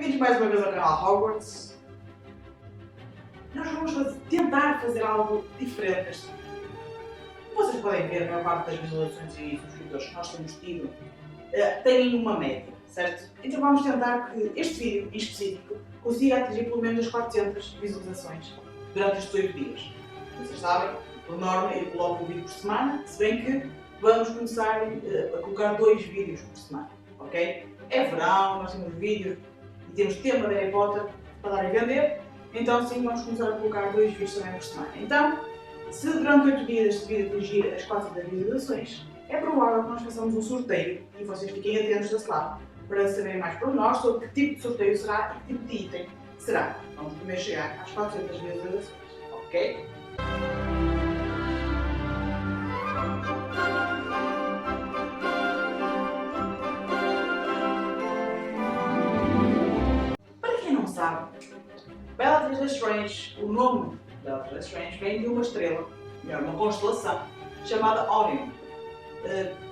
Bem-vindos mais uma vez ao canal Hogwarts. Nós vamos tentar fazer algo diferente este vídeo. Como vocês podem ver, a maior parte das visualizações e subscritores que nós temos tido têm uma média, certo? Então vamos tentar que este vídeo, em específico, consiga atingir pelo menos as 400 visualizações durante estes 8 dias. Vocês sabem, por norma, eu coloco um vídeo por semana, se bem que vamos começar a colocar 2 vídeos por semana, ok? É verão, nós temos vídeos e temos tema de Harry Potter para dar a vender, então sim, vamos começar a colocar 2 vídeos também por semana. Então, se durante 8 dias este vídeo atingir as 400 visualizações, é provável que nós façamos um sorteio e vocês fiquem atentos desse lado para saberem mais por nós sobre que tipo de sorteio será e que tipo de item será. Vamos primeiro chegar às 400 visualizações, ok? Para quem não sabe, Bellatrix Lestrange, o nome Bellatrix Lestrange vem de uma estrela, melhor, uma constelação, chamada Orion.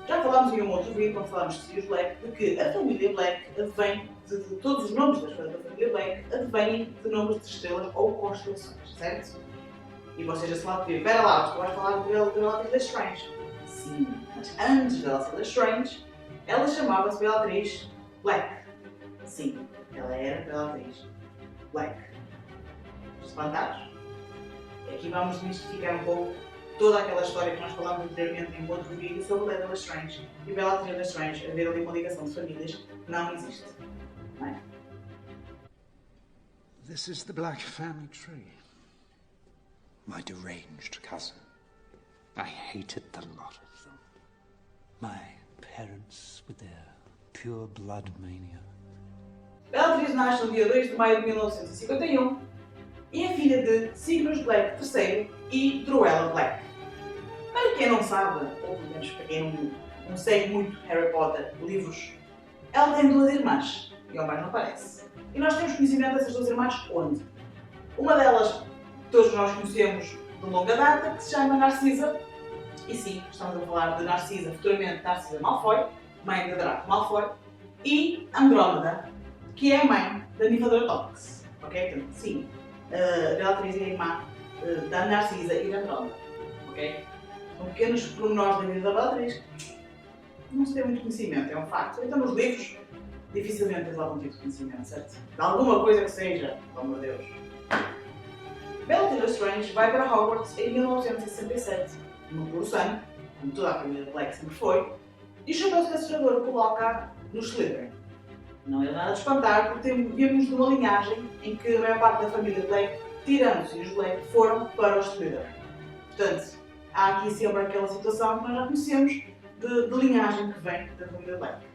Já falámos em um outro vídeo, quando falámos de Sirius Black, de que a família Black advém de todos os nomes da família Black advêm de nomes de estrelas ou constelações, certo? E vocês já se lá pediram, espera lá, tu vais falar de Bellatrix Lestrange. Sim, mas antes dela ser Lestrange, ela chamava-se Bellatrix Black. Sim, ela era Bellatrix Black. Espantados? Aqui vamos desmistificar um pouco toda aquela história que nós falámos anteriormente em outro vídeo sobre Lady Lestrange e Bellatrix Lestrange, haver ali uma ligação de famílias, não existe. Não é? This is the Black family tree. My deranged cousin. I hated the lot of them. My parents with their pure blood mania. Bellatrix nasce no dia 2 de maio de 1951 e é filha de Sirius Black III e Druella Black. Para quem não sabe, ou pelo menos para quem não segue muito Harry Potter, livros, ela tem 2 irmãs, e ao mais não parece. E nós temos conhecimento dessas 2 irmãs onde? Uma delas, todos nós conhecemos de longa data, que se chama Narcisa, e sim, estamos a falar de Narcisa, futuramente Narcisa Malfoy, mãe de Draco Malfoy, e Andrómeda, que é a mãe da Nifadora Tonks, ok? Portanto, sim, Bellatrix é a irmã da Narcisa e da Andrómeda, ok? São pequenos pormenores da vida da Bellatrix, não se tem muito conhecimento, é um facto. Então nos livros, dificilmente tens algum tipo de conhecimento, certo? De alguma coisa que seja, oh meu Deus. Bellatrix Lestrange vai para Hogwarts em 1967, no puro sangue, como toda a família Black sempre foi, e o chapéu selecionador coloca no Slytherin. Não é nada de espantar, porque vimos de uma linhagem em que a maior parte da família Black, tirando os Black, foram para o Slytherin. Portanto, há aqui sempre aquela situação que nós já conhecemos de linhagem que vem da família Black.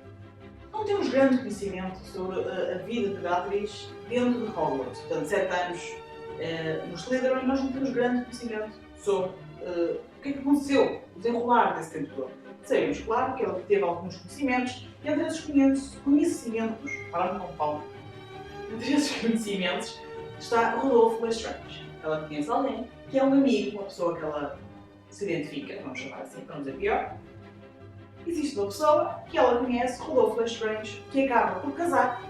Não temos grande conhecimento sobre a vida de Bellatrix dentro de Hogwarts. Portanto, 7 anos no Slytherin, nós não temos grande conhecimento sobre o que é que aconteceu, o desenrolar desse tempo todo. Sabemos, claro, que ela teve alguns conhecimentos, e entre esses conhecimentos, falando com pão, entre esses conhecimentos está Rodolfo Lestrange. Ela conhece alguém que é um amigo, uma pessoa que ela se identifica, vamos chamar assim, para não dizer pior. Existe uma pessoa que ela conhece, Rodolfo Lestrange, que acaba por casar,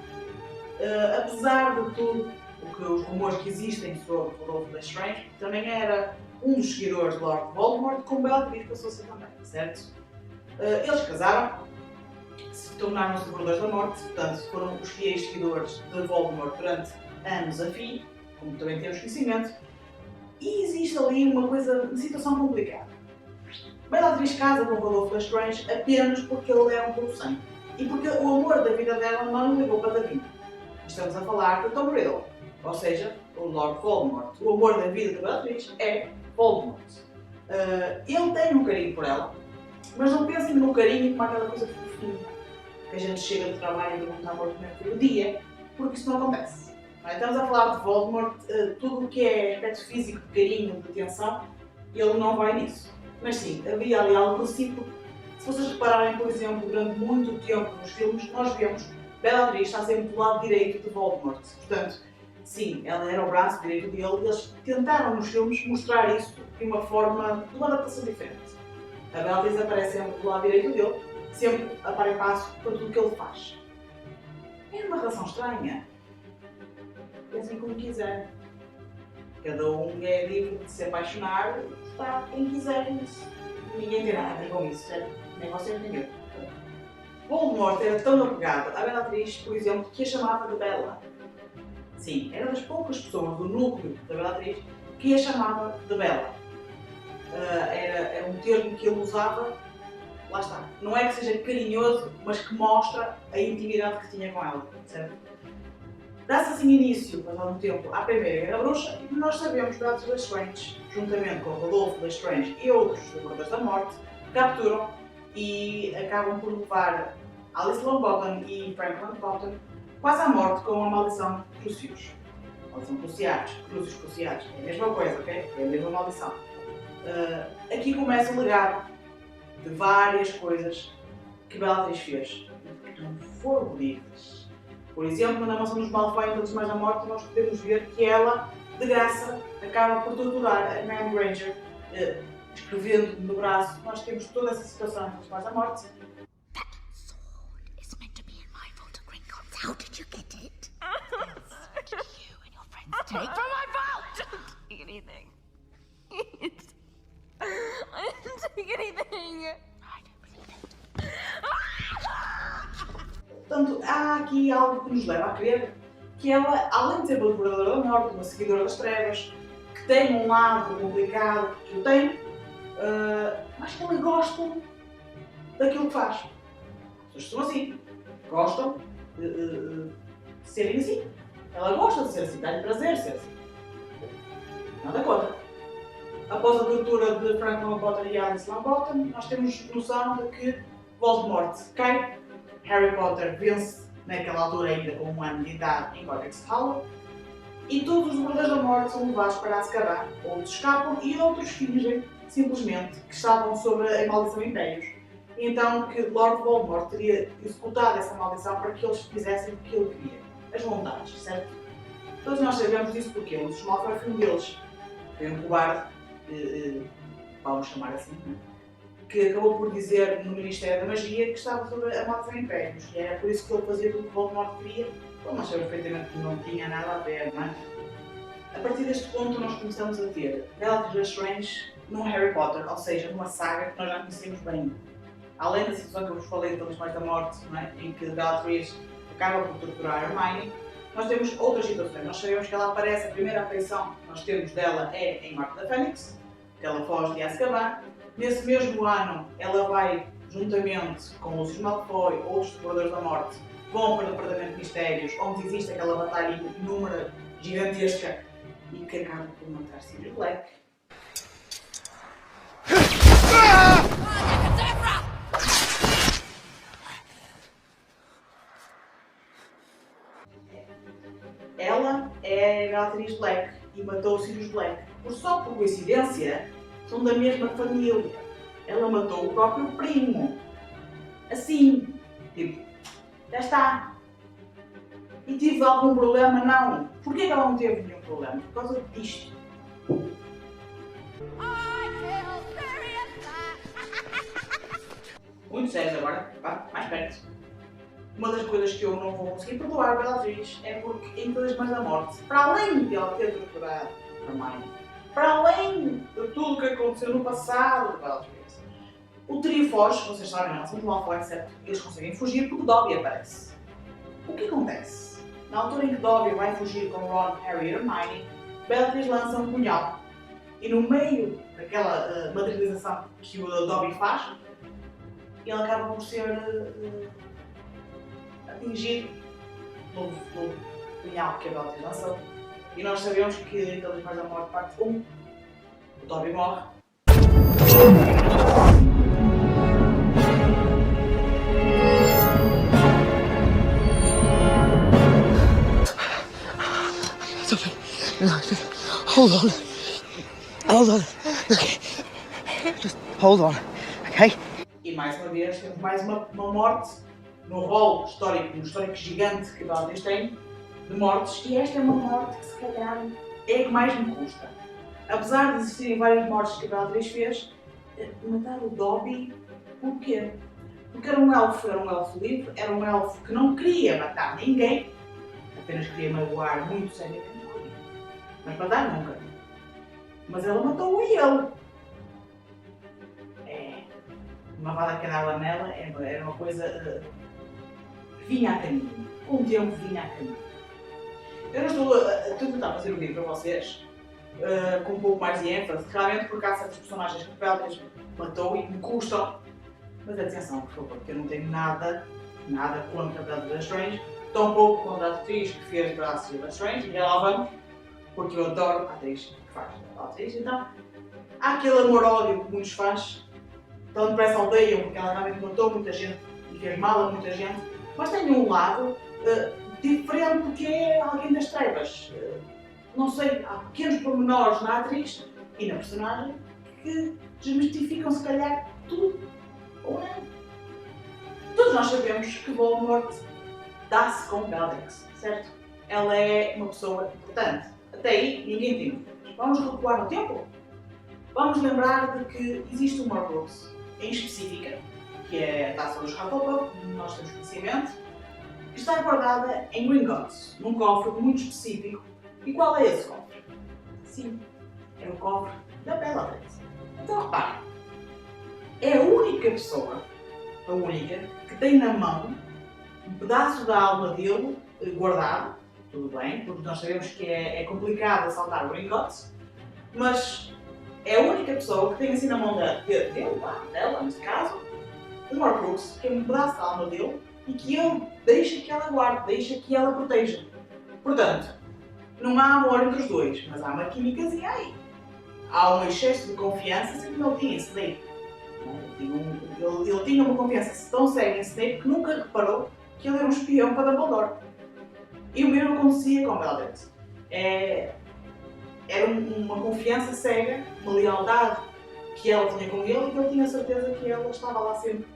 apesar de tudo os rumores que existem sobre Rodolfo Lestrange, também era um dos seguidores de Lord Voldemort, como Bellatrix passou a ser também, certo? Eles casaram, se tornaram-se devoradores da morte, portanto foram os fiéis seguidores de Voldemort durante anos a fio, como também temos conhecimento, e existe ali uma situação complicada. Bellatrix casa com Rodolfo Lestrange apenas porque ele é um puro sangue, e porque o amor da vida dela não lhe ligou para Davi. Estamos a falar de Tom Riddle, ou seja, o Lord Voldemort. O amor da vida de Bellatrix é Voldemort. Ele tem um carinho por ela, mas não pensem no carinho como aquela coisa fofinha, que a gente chega do trabalho e pergunta amor como é que foi o dia, porque isso não acontece. Não é? Estamos a falar de Voldemort, tudo o que é aspecto físico, de carinho, de atenção, ele não vai nisso. Mas sim, havia ali algo recíproco. Se vocês repararem, por exemplo, durante muito tempo nos filmes, nós vemos Bellatrix está sempre do lado direito de Voldemort. Portanto, sim, ela era o braço direito dele e eles tentaram nos filmes mostrar isso de uma forma, de uma adaptação diferente. A Bellatrix aparece sempre do lado direito dele, sempre a par e passo para tudo o que ele faz. É uma relação estranha. assim como quiser. Cada um é livre de se apaixonar, está quem quiser isso. Ninguém tem nada a ver com isso, certo? Nem vocês nem eu. Voldemort era tão apegado à Bellatrix, por exemplo, que a chamava de Bella. Sim, era das poucas pessoas do núcleo da Bellatrix que a chamava de Bella. Era um termo que ele usava, lá está. Não é que seja carinhoso, mas que mostra a intimidade que tinha com ela, certo? Dá-se assim início, passado um tempo, à Primeira Guerra Bruxa, e nós sabemos que Bellatrix Lestrange, juntamente com Rodolfo Lestrange e outros Devoradores da Morte, capturam e acabam por levar Alice Longbottom e Frank Longbottom quase à morte com a maldição Crucius. Maldição Crucius Cruciatus, é a mesma coisa, ok? É a mesma maldição. Aqui começa o legado de várias coisas que Bellatrix fez, que não foram ditas. Por exemplo, na Mansão dos Malfoy, em Todos Mais da Morte, nós podemos ver que ela, de graça, acaba por torturar a Hermione Granger, escrevendo no braço. Nós temos toda essa situação em Todos Mais da Morte. That sword is meant to be in my vault of Gringotts. How did you get it? What did you and your friends take from my vault? I didn't take anything. I didn't take anything. I don't believe it. Portanto, há aqui algo que nos leva a crer que ela, além de ser uma devoradora da morte, uma seguidora das trevas, que tem um lado complicado, que eu tenho, mas que ela gosta daquilo que faz. As pessoas são assim, gostam de serem assim. Ela gosta de ser assim, dá-lhe prazer ser assim. Nada contra. Após a tortura de Frank Longbottom e Alice Longbottom, nós temos noção de que Voldemort cai, Harry Potter vence naquela altura ainda com um ano de idade em Godric's Hollow, e todos os Devoradores da Morte são levados para Azkaban, onde escapam e outros fingem, simplesmente, que estavam sobre a maldição Impérios. E então que Lord Voldemort teria executado essa maldição para que eles fizessem o que ele queria. As vontades, certo? Todos nós sabemos disso porque o Malfoy foi um deles. Foi um cobarde, vamos chamar assim, não é? Que acabou por dizer no Ministério da Magia que estava sobre a maldição Impérios. E era por isso que ele fazia tudo o que Voldemort queria, quando nós sabemos perfeitamente que não tinha nada a ver, não é? A partir deste ponto nós começamos a ter Bellatrix Lestrange num Harry Potter, ou seja, numa saga que nós já conhecemos bem. Além da situação que eu vos falei de Todos Mais da Morte, não é? Em que Bellatrix acaba por torturar Hermione, nós temos outras situações. Nós sabemos que ela aparece, a primeira aparição que nós temos dela é em Morte da Fênix, que ela foge de Azkaban. Nesse mesmo ano, ela vai, juntamente com os Malfoy, outros Devoradores da Morte, vão para o Departamento de Mistérios, onde existe aquela batalha inúmera, gigantesca, e que acaba por matar Sirius Black. Ela é a Bellatrix Black e matou o Sirius Black. Só por coincidência, são da mesma família. Ela matou o próprio primo. Assim, tipo, já está. E tive algum problema? Não. Porquê que ela não teve nenhum problema? Por causa disto. Muito sério agora, vá, mais perto. Uma das coisas que eu não vou conseguir perdoar Bellatrix é porque em Todas Mais da Morte, para além de ela ter torturado a mãe, para além de tudo o que aconteceu no passado de Bellatrix, o trio foge, vocês sabem, não são de Malfoy, certo? Eles conseguem fugir porque Dobby aparece. O que acontece? Na altura em que Dobby vai fugir com Ron, Harry e Hermione, Bellatrix lança um punhal. E no meio daquela materialização que o Dobby faz, ele acaba por ser atingido no punhal que a Bellatrix lançou. E nós sabemos que em Todos Mais da Morte, parte 1, o Dobby morre. Hold on. Okay. Just hold on, okay? E mais uma vez temos mais uma morte no rol histórico, no histórico gigante que Bellatrix tem de mortes, e esta é uma morte que se calhar é a que mais me custa. Apesar de existirem várias mortes que a Bellatrix fez, matar o Dobby, porquê? Porque era um elfo livre, era um elfo que não queria matar ninguém, apenas queria magoar muito seriamente alguém. Mas matar nunca. Mas ela matou ele. Uma bala que andava nela era uma coisa que vinha a caminho. Com o tempo vinha a caminho. Eu não estou a tentar fazer o vídeo para vocês com um pouco mais de ênfase, realmente porque há certas personagens que Bellatrix matou e me custam. Mas atenção, por favor, porque eu não tenho nada contra a Bellatrix Lestrange, tampouco contra a atriz que fez Bellatrix Lestrange, e ela vamos, porque eu adoro a atriz que faz a Bellatrix. Então, há aquele amor-ódio que muitos fãs tão depressa odeiam, porque ela realmente matou muita gente e fez mal a muita gente, mas tem um lado diferente do que é alguém das trevas. Não sei, há pequenos pormenores na atriz e na personagem que desmistificam se calhar tudo ou não. Todos nós sabemos que Voldemort dá-se com Bellatrix, certo? Ela é uma pessoa importante. Até aí ninguém tem dúvidas. Vamos recuar no tempo? Vamos lembrar de que existe uma Horcrux em específica, que é a taça dos Hufflepuff, como nós temos conhecimento, que está guardada em Gringotts, num cofre muito específico. E qual é esse cofre? Sim, é o cofre da Bellatrix. Então reparem, é a única pessoa, que tem na mão um pedaço da alma dele guardado, tudo bem, porque nós sabemos que é complicado assaltar Gringotts, mas é a única pessoa que tem assim na mão dela, neste caso, um Horcrux, que é um pedaço da alma dele, e que ele deixa que ela guarde, deixa que ela proteja. Portanto, não há amor entre os dois, mas há uma químicazinha aí. Há um excesso de confiança, sempre ele tinha Snape. Ele tinha uma confiança tão cega em Snape que nunca reparou que ele era um espião para Dumbledore. E o mesmo acontecia com Bellatrix. Era uma confiança cega, uma lealdade que ela tinha com ele e que ele tinha certeza que ela estava lá sempre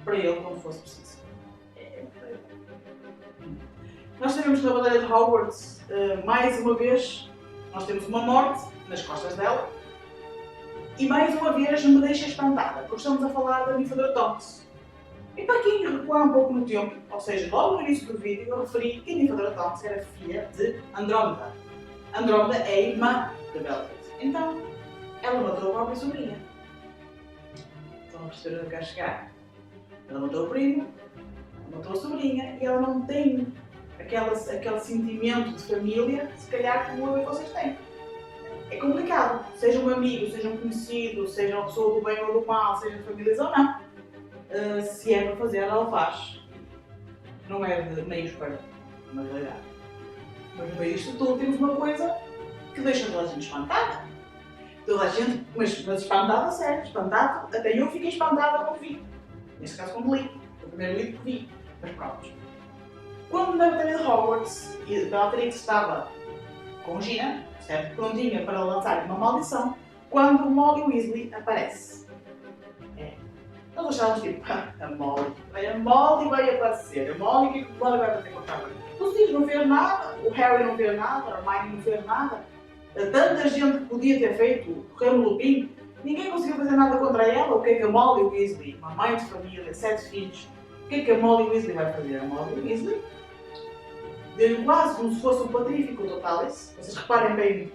para ele quando fosse preciso. Nós sabemos que na Batalha de Hogwarts, mais uma vez, nós temos uma morte nas costas dela e mais uma vez me deixa espantada, porque estamos a falar da Nymphadora Tonks. E para quem recuar um pouco no tempo, ou seja, logo no início do vídeo, eu referi que a Nymphadora Tonks era filha de Andrómeda. Andrómeda é a irmã de Bellatrix. Então, ela matou a própria sobrinha. Estão a perceber onde eu quero chegar? Ela matou o primo, ela matou a sobrinha e ela não tem aquele sentimento de família, se calhar como eu e vocês têm. É complicado. Seja um amigo, seja um conhecido, seja uma pessoa do bem ou do mal, seja de famílias ou não. Se é para fazer, ela faz. Não é de meios para, na realidade. Mas no meio disto tudo temos uma coisa que deixa toda a gente espantada. Toda a gente, mas espantada, sério, espantada. Até eu fiquei espantada quando vi. Neste caso quando li. Foi o primeiro livro que vi. Mas pronto. Quando na Batalha de Hogwarts e Bellatrix estava com Gina, certo? Prontinha para lançar uma maldição, quando Molly Weasley aparece. Nós achávamos tipo, a Molly vai aparecer, a Molly, o que a Molly vai fazer com a Harry? O Sirius não fez nada, o Harry não fez nada, a Hermione não fez nada, tanta gente que podia ter feito, o Rei Lupin, ninguém conseguiu fazer nada contra ela. O que é que a Molly Weasley, uma mãe de família, 7 filhos, o que é que a Molly Weasley vai fazer? A Molly Weasley deu-lhe quase como se fosse um Patrífico Totalis. Vocês reparem bem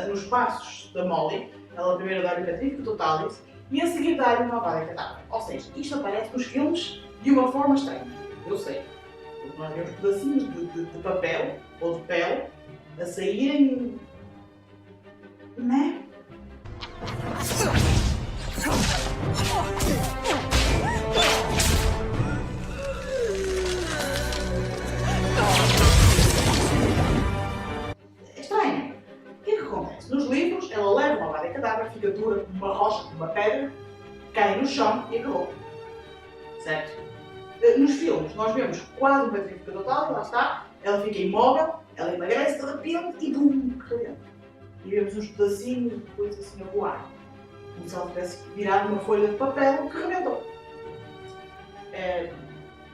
nos passos da Molly, ela primeiro dá-lhe o Patrífico Totalis e a seguir dá-lhe uma Avada Kedavra. Ou seja, isto aparece nos filmes de uma forma estranha. Eu sei. Porque nós vemos pedacinhos de papel ou de pele a saírem. Né? É estranho. O que é que acontece? Nos livros, ela leva uma Avada Kedavra, fica dura como uma rocha, como uma pedra, cai no chão e acabou. Certo? Nos filmes, nós vemos quase um Patrífico Total, lá está, ela fica imóvel, ela emagrece de repente e bum, rebenta. E vemos uns pedacinhos de coisa assim a voar. Como se ela tivesse virado uma folha de papel que rebentou.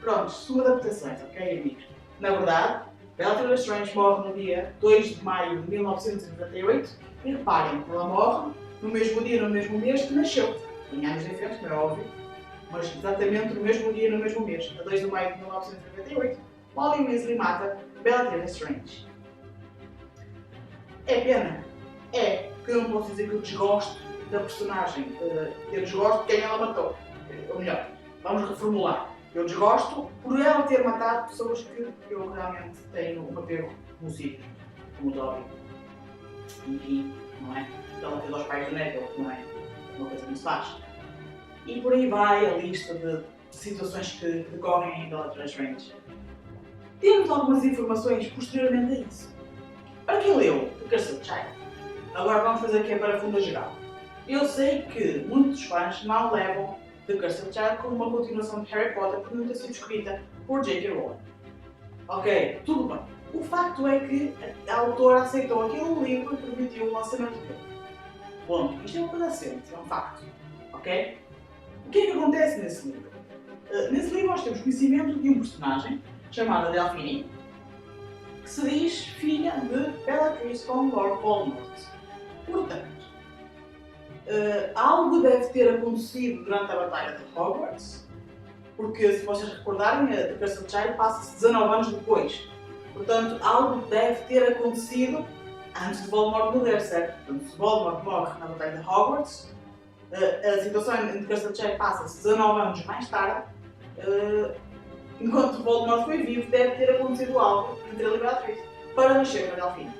Pronto, são adaptações, ok, amigos? Na verdade, Bellatrix Lestrange morre no dia 2 de maio de 1998 e reparem, ela morre no mesmo dia, no mesmo mês que nasceu. Em anos diferentes, não é óbvio, mas exatamente no mesmo dia, no mesmo mês, a 2 de maio de 1998, Molly Weasley mata Bellatrix Lestrange. É pena. É que eu não posso dizer que eu desgosto da personagem. Eu desgosto de quem ela matou. Ou melhor, vamos reformular. Eu desgosto por ela ter matado pessoas que eu realmente tenho um apego nocivo, como o Dobby. Enfim, não é? Ela fez aos pais do Neville, não é? Uma coisa que não se faz. E por aí vai a lista de situações que decorrem em Bellatrix Lestrange. Temos algumas informações posteriormente a isso. Para quem leu The Cursed Child, agora vamos fazer aqui a parafunda geral. Eu sei que muitos fãs não levam The Cursed Child como uma continuação de Harry Potter por não ter sido escrita por J.K. Rowling. Ok, tudo bem. O facto é que a autora aceitou aquele livro e permitiu o lançamento dele. Bom, isto é uma coisa simples, é um facto. Ok? O que é que acontece nesse livro? Nesse livro nós temos conhecimento de um personagem chamado Delphine, que se diz filha de Bellatrix com Lord Voldemort. Portanto, algo deve ter acontecido durante a Batalha de Hogwarts, porque se vocês recordarem, a The Cursed Child passa-se 19 anos depois. Portanto, algo deve ter acontecido antes de Voldemort morrer, certo? Portanto, se Voldemort morre na Batalha de Hogwarts, a situação em The Cursed Child passa-se 19 anos mais tarde, enquanto Voldemort foi vivo, deve ter acontecido algo entre ele e Bellatrix para nascer uma Delphine.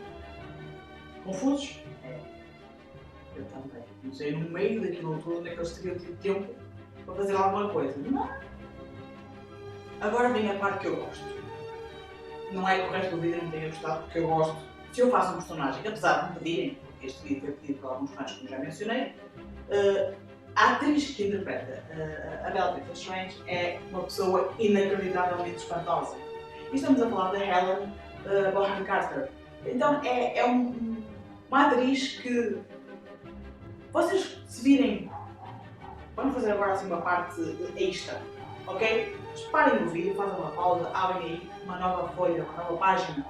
Confusos? É. Eu também. Não sei no meio daquilo tudo onde é que eles teriam tido tempo para fazer alguma coisa. Não. Agora vem a parte que eu gosto. Não é que o resto do vídeo não tenha gostado, porque eu gosto. Se eu faço um personagem, apesar de me pedirem, porque este vídeo foi pedido por alguns fãs, como já mencionei, a atriz que interpreta a Bellatrix Lestrange é uma pessoa inacreditavelmente espantosa. E estamos a falar da Helen Bonham Carter. Então é uma atriz que vocês se virem. Vamos fazer agora assim uma parte extra, ok? Parem o vídeo, fazem uma pausa, abrem aí uma nova folha, uma nova página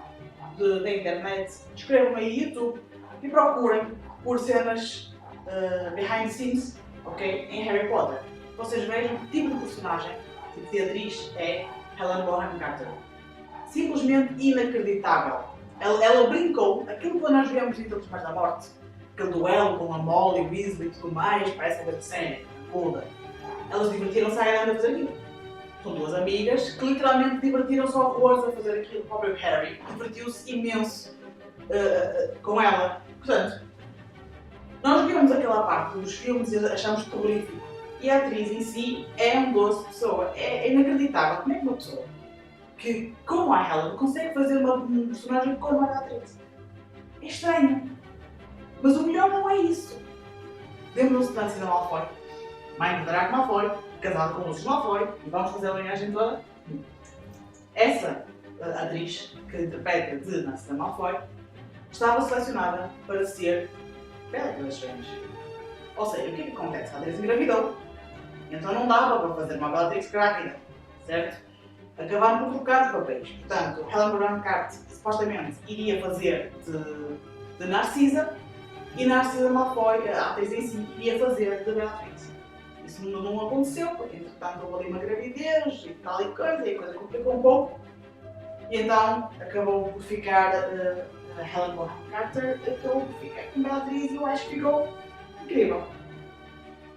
da internet, escrevam aí YouTube e procurem por cenas behind the scenes, ok? Em Harry Potter. Vocês vejam que tipo de personagem, tipo de atriz é Helen Bonham Carter. Simplesmente inacreditável. Ela brincou, aquilo que nós vemos em Todos Mais da Morte, aquele duelo com a Molly, Weasley e tudo mais, parece uma coisa de série, toda. Elas divertiram-se a a fazer aquilo. São duas amigas que literalmente divertiram-se horrores a fazer aquilo. O próprio Harry divertiu-se imenso com ela. Portanto, nós vimos aquela parte dos filmes e achamos terrorífico. E a atriz em si é um doce de pessoa. É inacreditável. Como é que uma pessoa que, como a Helen, consegue fazer um personagem como a atriz? É estranho. Mas o melhor não é isso. Lembram-se de Narcisa Malfoy? Mãe de Draco Malfoy, casada com Lucius Malfoy, e vamos fazer a linhagem toda. Essa atriz que interpreta de Narcisa Malfoy estava selecionada para ser Bellatrix Lestrange. Ou seja, o que é que acontece? A atriz engravidou, então não dava para fazer uma Bellatrix grávida, certo? Acabaram por trocar os papéis. Portanto, Helen Bonham Carter supostamente iria fazer de Narcisa e Narcisa Malfoy, a atriz em si, iria fazer de Bellatrix. Isso não aconteceu, porque entretanto houve ali uma gravidez e tal e coisa, e a coisa complicou um pouco. E então acabou por ficar a Helen Bonham Carter, acabou por ficar com Bellatrix e eu acho que ficou incrível.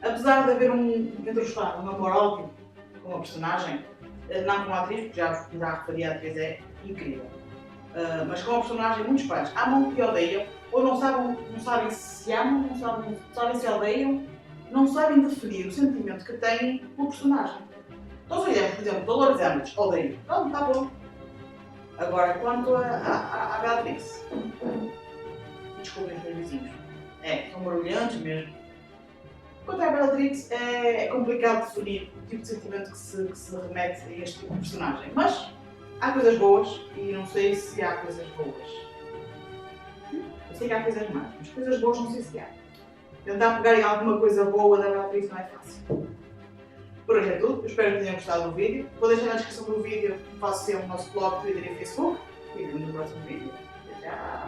Apesar de haver entre os fãs um amor óbvio com a personagem, não com a atriz, porque já referi, a atriz é incrível. Mas com a personagem, muitos fãs amam e odeiam, ou não sabem se amam, não sabem se odeiam, não sabem definir o sentimento que têm pelo personagem. Então, se olharmos, por exemplo, Dolores Umbridge, odeio. Pronto, está bom. Agora, quanto a Bellatrix, desculpem os meus vizinhos, são barulhantes mesmo. Quanto à Bellatrix, é complicado definir o tipo de sentimento que se remete a este tipo de personagem. Mas há coisas boas e não sei se há coisas boas. Eu sei que há coisas más, mas coisas boas não sei se há. Tentar pegar em alguma coisa boa da Bellatrix não é fácil. Por hoje é tudo, eu espero que tenham gostado do vídeo. Vou deixar na descrição do vídeo, faço sempre o nosso blog, Twitter e Facebook. E vemos no próximo vídeo. Tchau!